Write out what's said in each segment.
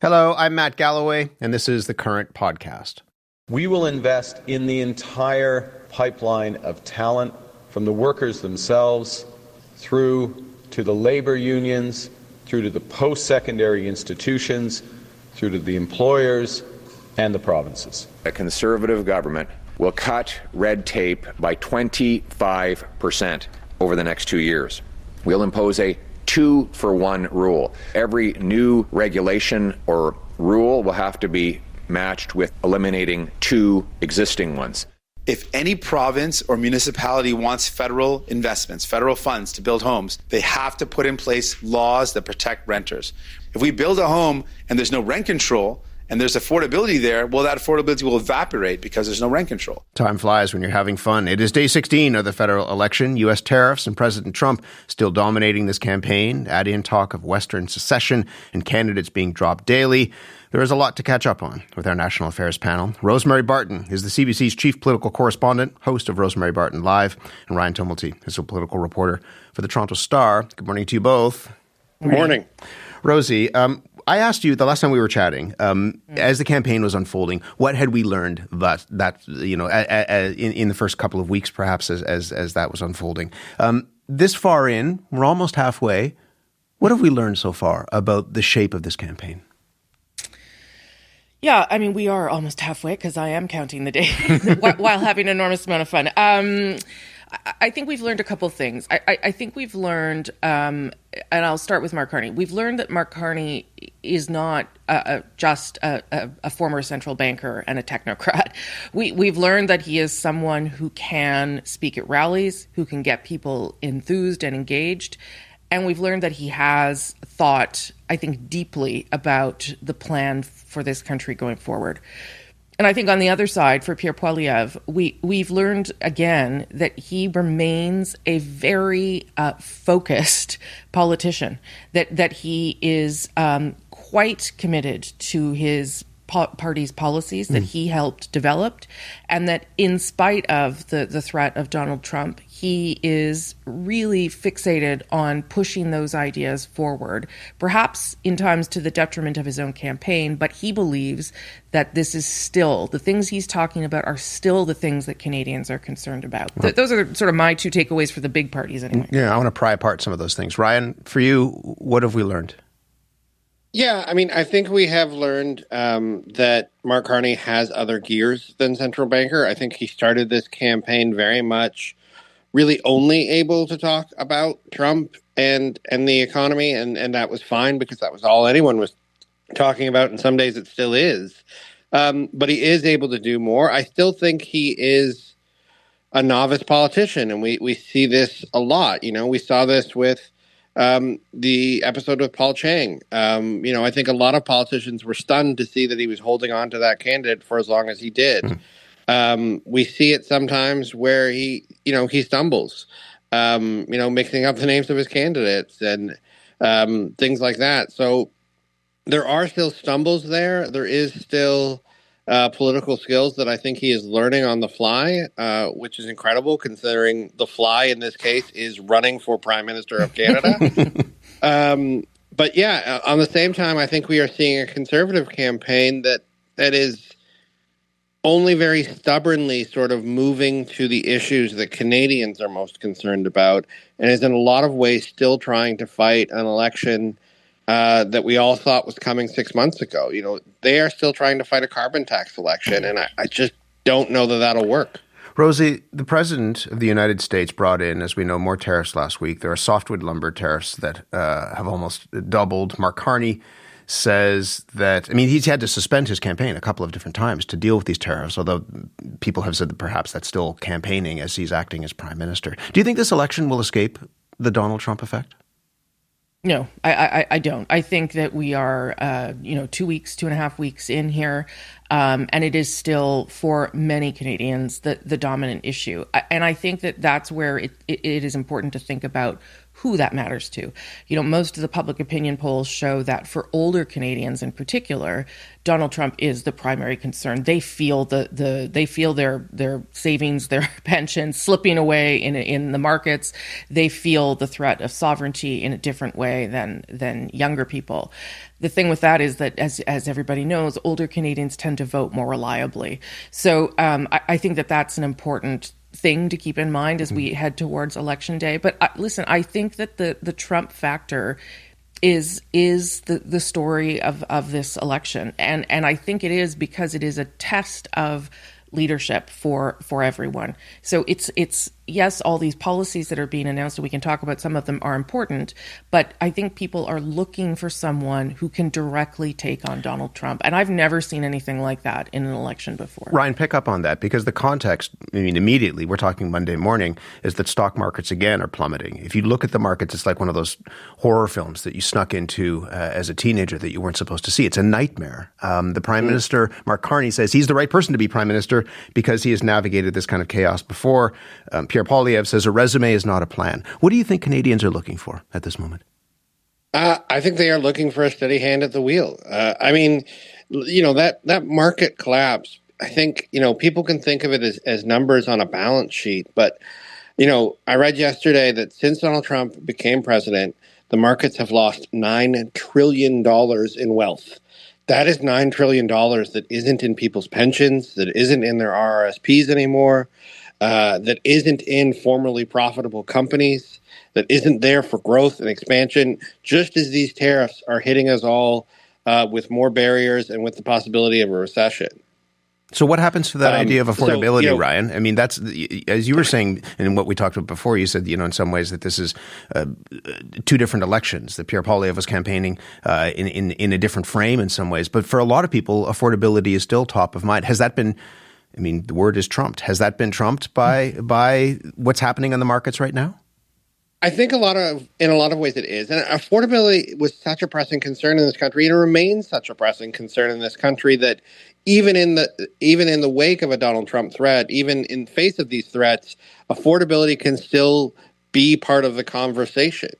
Hello, I'm Matt Galloway, and this is the Current Podcast. We will invest in the entire pipeline of talent, from the workers themselves, through to the labor unions, through to the post-secondary institutions, through to the employers and the provinces. A Conservative government will cut red tape by 25% over the next 2 years. We'll impose a 2-for-1 rule. Every new regulation or rule will have to be matched with eliminating 2 existing ones. If any province or municipality wants federal investments, federal funds to build homes, they have to put in place laws that protect renters. If we build a home and there's no rent control and there's affordability there, well, that affordability will evaporate because there's no rent control. Time flies when you're having fun. It is day 16 of the federal election. U.S. tariffs and President Trump still dominating this campaign. Add in talk of Western secession and candidates being dropped daily. There is a lot to catch up on with our national affairs panel. Rosemary Barton is the CBC's chief political correspondent, host of Rosemary Barton Live, and Ryan Tumilty is a political reporter for the Toronto Star. Good morning to you both. Good morning. Rosie, I asked you the last time we were chatting, as the campaign was unfolding, what had we learned that you know, in the first couple of weeks, perhaps, as that was unfolding? This far in, we're almost halfway. What have we learned so far about the shape of this campaign? Yeah, I mean, we are almost halfway because I am counting the days while having an enormous amount of fun. I think we've learned a couple things. I think we've learned, and I'll start with Mark Carney. We've learned that Mark Carney is not just a former central banker and a technocrat. We've learned that he is someone who can speak at rallies, who can get people enthused and engaged. And we've learned that he has thought, I think, deeply about the plan for this country going forward. And I think on the other side, for Pierre Poilievre, we've learned again that he remains a very focused politician, that he is quite committed to his party's policies that he helped develop, and that in spite of the threat of Donald Trump, he is really fixated on pushing those ideas forward, perhaps in times to the detriment of his own campaign, but he believes that this is still, the things he's talking about are still the things that Canadians are concerned about. Those are sort of my 2 takeaways for the big parties anyway. Yeah, I want to pry apart some of those things. Ryan, for you, what have we learned? Yeah, I mean, I think we have learned that Mark Carney has other gears than central banker. I think he started this campaign very much really only able to talk about Trump and the economy, and that was fine because that was all anyone was talking about, and some days it still is. But he is able to do more. I still think he is a novice politician, and we see this a lot. You know, we saw this with the episode with Paul Chang. I think a lot of politicians were stunned to see that he was holding on to that candidate for as long as he did. We see it sometimes where he stumbles, mixing up the names of his candidates and things like that. So there are still stumbles there. There is still political skills that I think he is learning on the fly, which is incredible considering the fly in this case is running for Prime Minister of Canada. But yeah, on the same time, I think we are seeing a Conservative campaign that is only very stubbornly sort of moving to the issues that Canadians are most concerned about, and is in a lot of ways still trying to fight an election that we all thought was coming 6 months ago. You know, they are still trying to fight a carbon tax election, and I just don't know that that'll work. Rosie, the President of the United States brought in, as we know, more tariffs last week. There are softwood lumber tariffs that have almost doubled. Mark Carney says that, I mean, he's had to suspend his campaign a couple of different times to deal with these tariffs, although people have said that perhaps that's still campaigning as he's acting as Prime Minister. Do you think this election will escape the Donald Trump effect? No, I don't. I think that we are, 2.5 weeks in here, and it is still, for many Canadians, the dominant issue. And I think that that's where it is important to think about who that matters to. Most of the public opinion polls show that for older Canadians in particular, Donald Trump is the primary concern. They feel they feel their savings, their pensions slipping away in the markets. They feel the threat of sovereignty in a different way than younger people. The thing with that is that, as everybody knows, older Canadians tend to vote more reliably. So I think that's an important thing to keep in mind as we head towards Election Day. But listen, I think that the Trump factor is the story of this election. And I think it is because it is a test of leadership for everyone. So it's yes, all these policies that are being announced, and we can talk about some of them, are important, but I think people are looking for someone who can directly take on Donald Trump. And I've never seen anything like that in an election before. Ryan, pick up on that, because the context, immediately, we're talking Monday morning, is that stock markets, again, are plummeting. If you look at the markets, it's like one of those horror films that you snuck into as a teenager that you weren't supposed to see. It's a nightmare. The Prime Minister, Mark Carney, says he's the right person to be Prime Minister because he has navigated this kind of chaos before. Pierre Poilievre says a resume is not a plan. What do you think Canadians are looking for at this moment? I think they are looking for a steady hand at the wheel. That market collapse, I think, people can think of it as numbers on a balance sheet. But, I read yesterday that since Donald Trump became president, the markets have lost $9 trillion in wealth. That is $9 trillion that isn't in people's pensions, that isn't in their RRSPs anymore, that isn't in formerly profitable companies, that isn't there for growth and expansion, just as these tariffs are hitting us all with more barriers and with the possibility of a recession. So what happens to that idea of affordability, Ryan? That's, as you were saying, and what we talked about before, you said, in some ways that this is two different elections, that Pierre Poilievre was campaigning in a different frame in some ways. But for a lot of people, affordability is still top of mind. Has that been, the word is trumped. Has that been trumped by what's happening on the markets right now? I think in a lot of ways it is. And affordability was such a pressing concern in this country, and it remains such a pressing concern in this country that even in the wake of a Donald Trump threat, even in face of these threats, affordability can still be part of the conversation.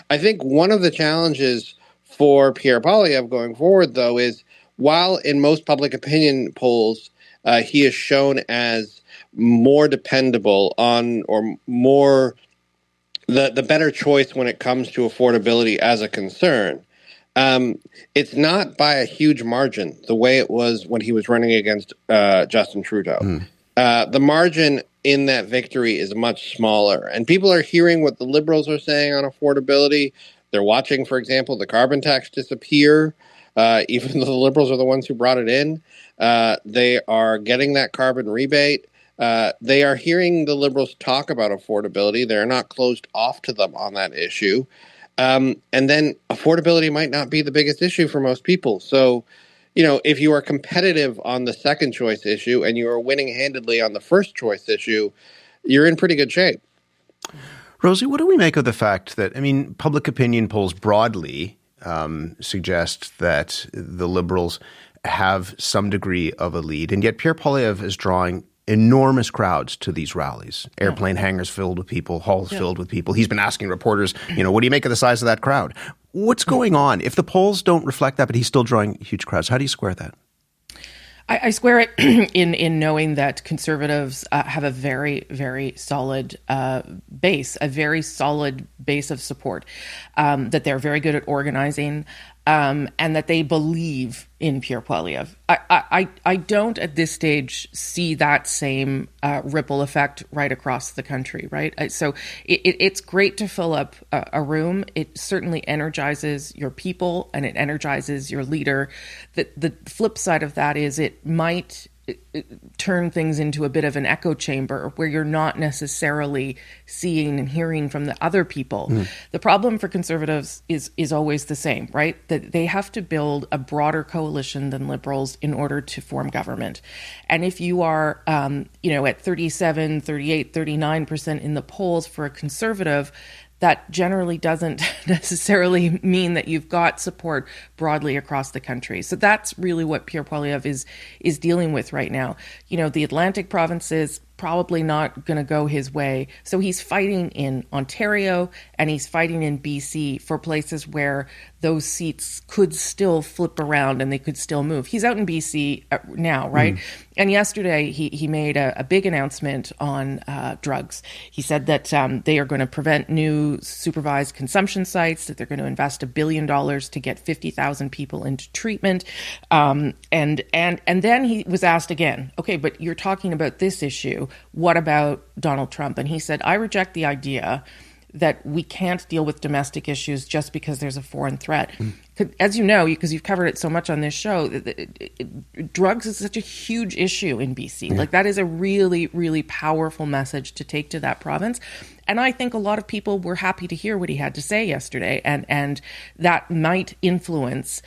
I think one of the challenges for Pierre Poilievre going forward, though, is while in most public opinion polls he is shown as more dependable on, or more the better choice when it comes to affordability as a concern, it's not by a huge margin the way it was when he was running against Justin Trudeau. The margin in that victory is much smaller, and people are hearing what the Liberals are saying on affordability. They're watching, for example, the carbon tax disappear, even though the Liberals are the ones who brought it in. They are getting that carbon rebate. They are hearing the Liberals talk about affordability. They're not closed off to them on that issue. And then affordability might not be the biggest issue for most people. So, if you are competitive on the second choice issue and you are winning handedly on the first choice issue, you're in pretty good shape. Rosie, what do we make of the fact that, public opinion polls broadly suggest that the Liberals have some degree of a lead, and yet Pierre Poilievre is drawing enormous crowds to these rallies, airplane hangars filled with people, halls filled with people. He's been asking reporters, what do you make of the size of that crowd? What's going on? If the polls don't reflect that, but he's still drawing huge crowds, how do you square that? I square it in knowing that Conservatives have a very, very solid base, a very solid base of support, that they're very good at organizing, and that they believe in Pierre Poilievre. I don't at this stage see that same ripple effect right across the country, right? So it's great to fill up a room. It certainly energizes your people and it energizes your leader. The flip side of that is it might turn things into a bit of an echo chamber where you're not necessarily seeing and hearing from the other people. The problem for Conservatives is always the same, right? That they have to build a broader coalition than Liberals in order to form government. And if you are, at 37, 38, 39% in the polls for a Conservative, that generally doesn't necessarily mean that you've got support broadly across the country. So that's really what Pierre Poilievre is dealing with right now. The Atlantic provinces probably not going to go his way. So he's fighting in Ontario and he's fighting in BC for places where those seats could still flip around and they could still move. He's out in BC now, right? And yesterday he made a big announcement on drugs. He said that they are going to prevent new supervised consumption sites, that they're going to invest $1 billion to get 50,000 people into treatment. And then he was asked again, okay, but you're talking about this issue. What about Donald Trump? And he said, I reject the idea that we can't deal with domestic issues just because there's a foreign threat. As you know, because you've covered it so much on this show, drugs is such a huge issue in BC. Yeah. Like that is a really, really powerful message to take to that province. And I think a lot of people were happy to hear what he had to say yesterday, and that might influence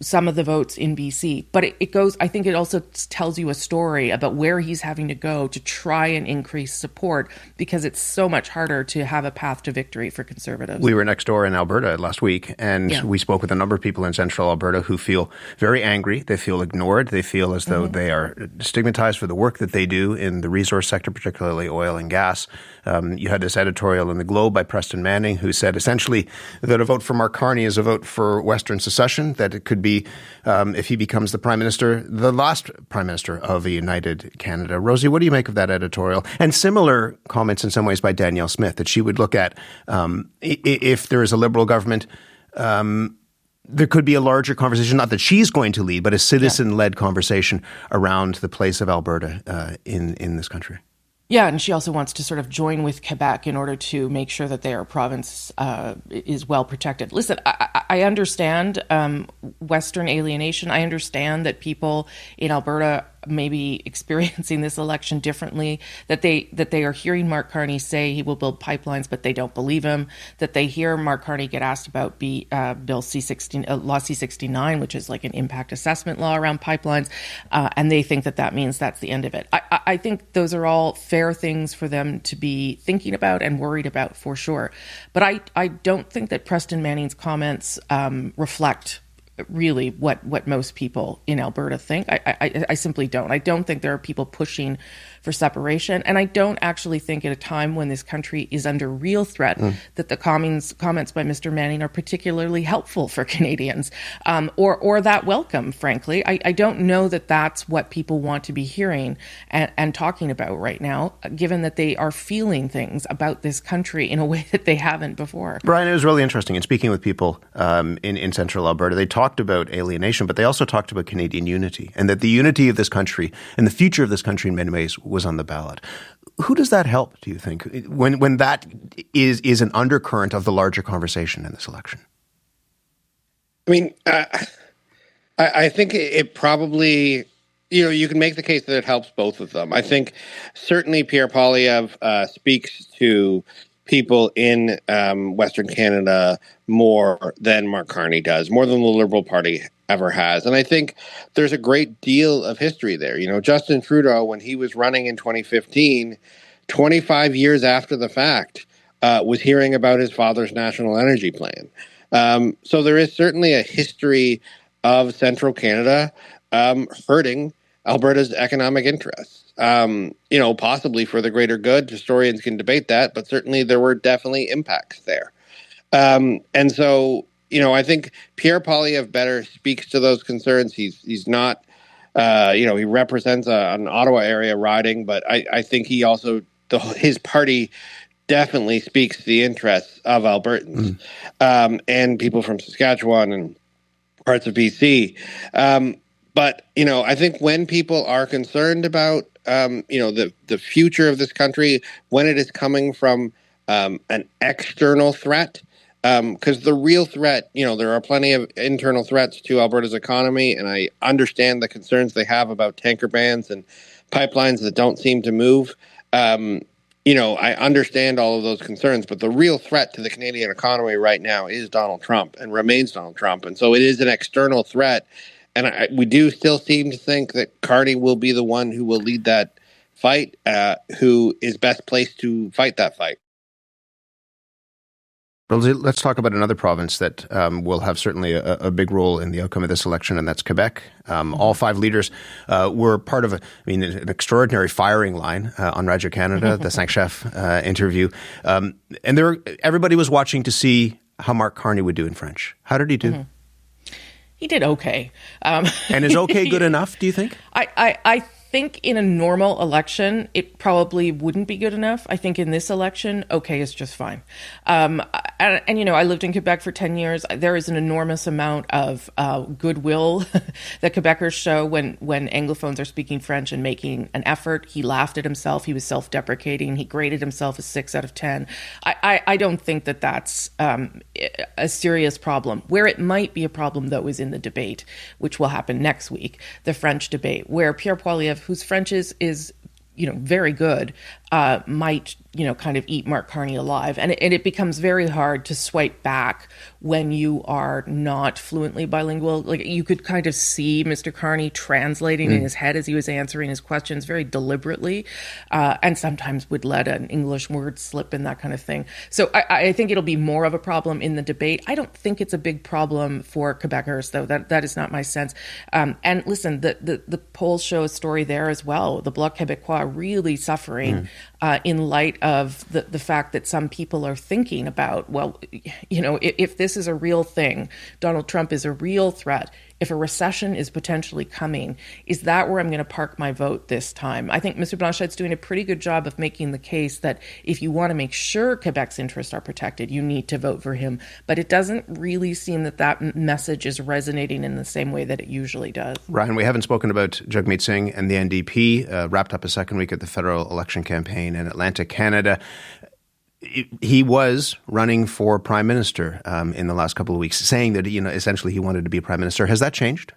some of the votes in BC. But it goes, I think it also tells you a story about where he's having to go to try and increase support, because it's so much harder to have a path to victory for Conservatives. We were next door in Alberta last week, and we spoke with a number of people in central Alberta who feel very angry. They feel ignored. They feel as though they are stigmatized for the work that they do in the resource sector, particularly oil and gas. You had this editorial in the Globe by Preston Manning, who said essentially that a vote for Mark Carney is a vote for Western secession, that it could be, if he becomes the Prime Minister, the last Prime Minister of a united Canada. Rosie, what do you make of that editorial? And similar comments in some ways by Danielle Smith, that she would look at if there is a Liberal government, there could be a larger conversation, not that she's going to lead, but a citizen-led conversation around the place of Alberta in this country. Yeah, and she also wants to sort of join with Quebec in order to make sure that their province is well protected. Listen, I understand Western alienation. I understand that people in Alberta may be experiencing this election differently, that they are hearing Mark Carney say he will build pipelines, but they don't believe him, that they hear Mark Carney get asked about Bill C-16, Law C-69, which is like an impact assessment law around pipelines, and they think that means that's the end of it. I think those are all fair things for them to be thinking about and worried about, for sure. But I don't think that Preston Manning's comments reflect really what most people in Alberta think. I simply don't. I don't think there are people pushing for separation. And I don't actually think at a time when this country is under real threat that the comments by Mr. Manning are particularly helpful for Canadians or that welcome, frankly. I don't know that that's what people want to be hearing and talking about right now, given that they are feeling things about this country in a way that they haven't before. Brian, it was really interesting in speaking with people in central Alberta. They talked about alienation, but they also talked about Canadian unity, and that the unity of this country and the future of this country in many ways was on the ballot. Who does that help, do you think, when that is an undercurrent of the larger conversation in this election? I mean, I think it probably, you can make the case that it helps both of them. I think certainly Pierre Poilievre speaks to people in Western Canada more than Mark Carney does, more than the Liberal Party ever has. And I think there's a great deal of history there. Justin Trudeau, when he was running in 2015, 25 years after the fact, was hearing about his father's national energy plan. So there is certainly a history of central Canada hurting Alberta's economic interests. Possibly for the greater good. Historians can debate that, but certainly there were definitely impacts there. And so, I think Pierre Poilievre better speaks to those concerns. He's not, he represents an Ottawa area riding, but I think he also, his party definitely speaks to the interests of Albertans and people from Saskatchewan and parts of BC. But, I think when people are concerned about, the future of this country, when it is coming from an external threat, because the real threat, there are plenty of internal threats to Alberta's economy, and I understand the concerns they have about tanker bans and pipelines that don't seem to move. I understand all of those concerns, but the real threat to the Canadian economy right now is Donald Trump and remains Donald Trump. And so it is an external threat. And we do still seem to think that Carney will be the one who will lead that fight, who is best placed to fight that fight. Rosie, let's talk about another province that will have certainly a big role in the outcome of this election, and that's Quebec. All 5 leaders were part of an extraordinary firing line on Radio Canada, the 5 Chefs interview. And everybody was watching to see how Mark Carney would do in French. How did he do? Mm-hmm. He did okay. And is okay good enough, do you think? I think in a normal election, it probably wouldn't be good enough. I think in this election, okay is just fine. And I lived in Quebec for 10 years. There is an enormous amount of goodwill that Quebecers show when Anglophones are speaking French and making an effort. He laughed at himself. He was self-deprecating. He graded himself a 6 out of 10. I don't think that that's a serious problem. Where it might be a problem, though, is in the debate, which will happen next week, the French debate, where Pierre Poilievre, whose French is very good, might kind of eat Mark Carney alive, and it becomes very hard to swipe back when you are not fluently bilingual. Like, you could kind of see Mr. Carney translating in his head as he was answering his questions very deliberately, and sometimes would let an English word slip and that kind of thing. So I think it'll be more of a problem in the debate. I don't think it's a big problem for Quebecers, though. That is not my sense. And listen, the polls show a story there as well. The Bloc Québécois really suffering in light of the fact that some people are thinking about, well, if this is a real thing, Donald Trump is a real threat, if a recession is potentially coming, is that where I'm going to park my vote this time? I think Mr. Blanchet's doing a pretty good job of making the case that if you want to make sure Quebec's interests are protected, you need to vote for him. But it doesn't really seem that message is resonating in the same way that it usually does. Ryan, we haven't spoken about Jagmeet Singh and the NDP, wrapped up a second week at the federal election campaign in Atlantic Canada. He was running for prime minister in the last couple of weeks, saying that essentially he wanted to be prime minister. Has that changed?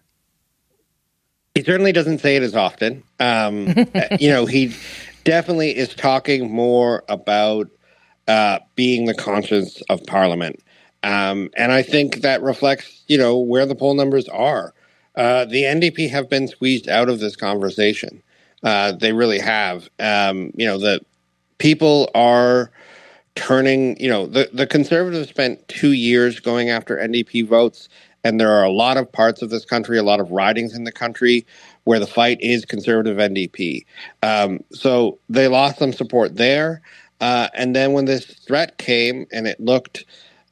He certainly doesn't say it as often. He definitely is talking more about being the conscience of Parliament, and I think that reflects where the poll numbers are. The NDP have been squeezed out of this conversation. They really have. The people are turning, the Conservatives spent 2 years going after NDP votes, and there are a lot of parts of this country, a lot of ridings in the country where the fight is Conservative NDP. So they lost some support there. And then when this threat came and it looked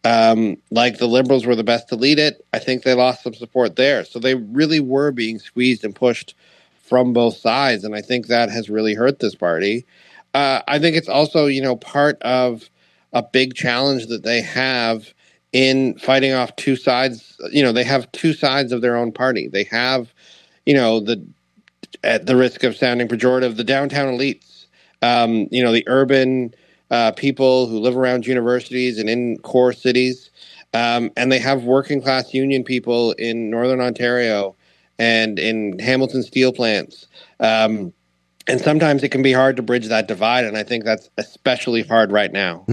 like the Liberals were the best to lead it, I think they lost some support there. So they really were being squeezed and pushed from both sides, and I think that has really hurt this party. I think it's also, part of a big challenge that they have in fighting off two sides. They have two sides of their own party. They have, at the risk of sounding pejorative, the downtown elites, the urban people who live around universities and in core cities. And they have working class union people in Northern Ontario and in Hamilton steel plants. And sometimes it can be hard to bridge that divide, and I think that's especially hard right now.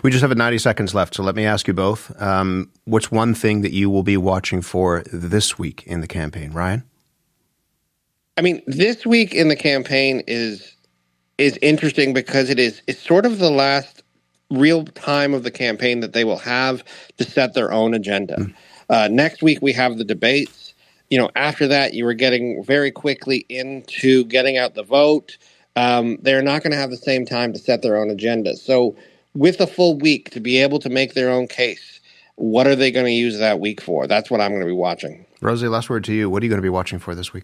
We just have 90 seconds left, so let me ask you both. What's one thing that you will be watching for this week in the campaign? Ryan? This week in the campaign is interesting because it's sort of the last real time of the campaign that they will have to set their own agenda. Next week we have the debates. After that, you were getting very quickly into getting out the vote. They're not going to have the same time to set their own agenda. So with a full week to be able to make their own case, what are they going to use that week for? That's what I'm going to be watching. Rosie, last word to you. What are you going to be watching for this week?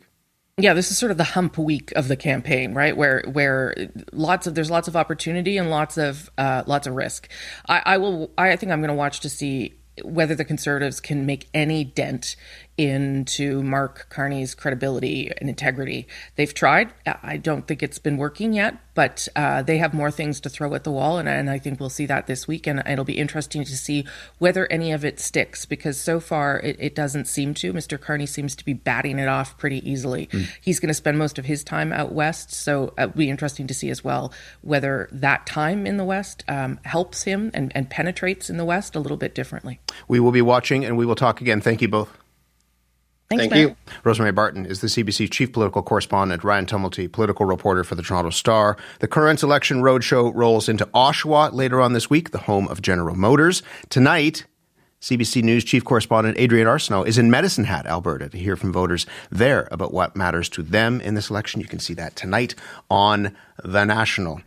Yeah, this is sort of the hump week of the campaign, right? Where there's lots of opportunity and lots of risk. I think I'm going to watch to see whether the Conservatives can make any dent into Mark Carney's credibility and integrity. They've tried. I don't think it's been working yet, but they have more things to throw at the wall, and I think we'll see that this week, and it'll be interesting to see whether any of it sticks, because so far it doesn't seem to. Mr. Carney seems to be batting it off pretty easily. He's going to spend most of his time out west, so it'll be interesting to see as well whether that time in the west helps him and penetrates in the west a little bit differently. We will be watching, and we will talk again. Thank you both. Thank you. Rosemary Barton is the CBC chief political correspondent, Ryan Tumilty, political reporter for the Toronto Star. The current election roadshow rolls into Oshawa later on this week, the home of General Motors. Tonight, CBC News chief correspondent Adrian Arsenault is in Medicine Hat, Alberta, to hear from voters there about what matters to them in this election. You can see that tonight on The National.